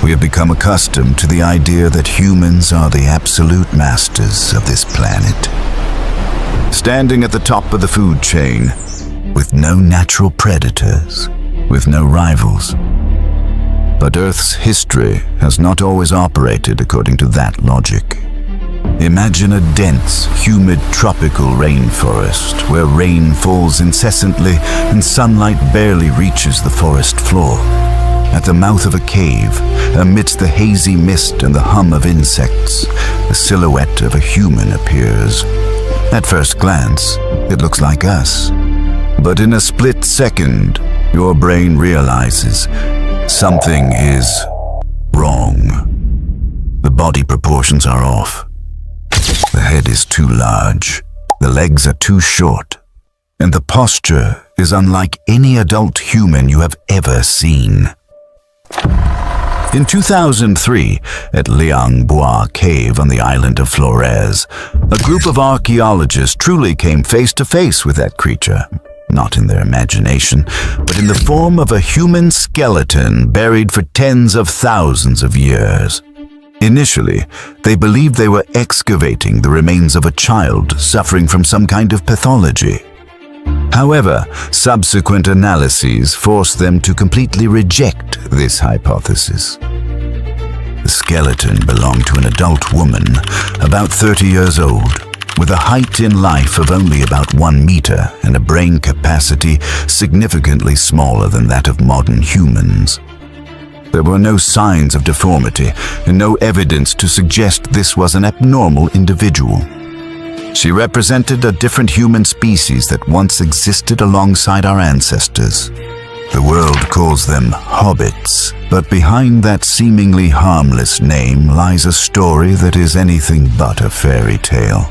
We have become accustomed to the idea that humans are the absolute masters of this planet, standing at the top of the food chain, with no natural predators, with no rivals. But Earth's history has not always operated according to that logic. Imagine a dense, humid tropical rainforest where rain falls incessantly and sunlight barely reaches the forest floor. At the mouth of a cave, amidst the hazy mist and the hum of insects, the silhouette of a human appears. At first glance, it looks like us. But in a split second, your brain realizes something is wrong. The body proportions are off. The head is too large, the legs are too short, and the posture is unlike any adult human you have ever seen. In 2003, at Liang Bois Cave on the island of Flores, a group of archaeologists truly came face to face with that creature. Not in their imagination, but in the form of a human skeleton buried for tens of thousands of years. Initially, they believed they were excavating the remains of a child suffering from some kind of pathology. However, subsequent analyses forced them to completely reject this hypothesis. The skeleton belonged to an adult woman, about 30 years old, with a height in life of only about 1 meter and a brain capacity significantly smaller than that of modern humans. There were no signs of deformity and no evidence to suggest this was an abnormal individual. She represented a different human species that once existed alongside our ancestors. The world calls them hobbits, but behind that seemingly harmless name lies a story that is anything but a fairy tale.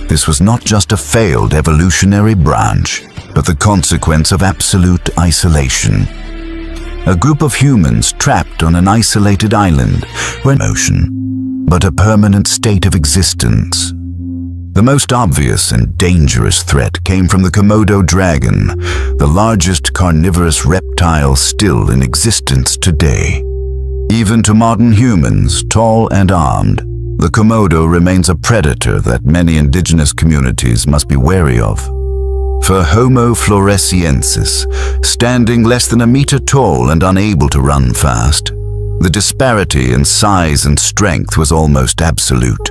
This was not just a failed evolutionary branch, but the consequence of absolute isolation. A group of humans trapped on an isolated island where motion, but a permanent state of existence. The most obvious and dangerous threat came from the Komodo dragon, the largest carnivorous reptile still in existence today. Even to modern humans, tall and armed, the Komodo remains a predator that many indigenous communities must be wary of. For Homo floresiensis, standing less than 1 meter tall and unable to run fast, the disparity in size and strength was almost absolute.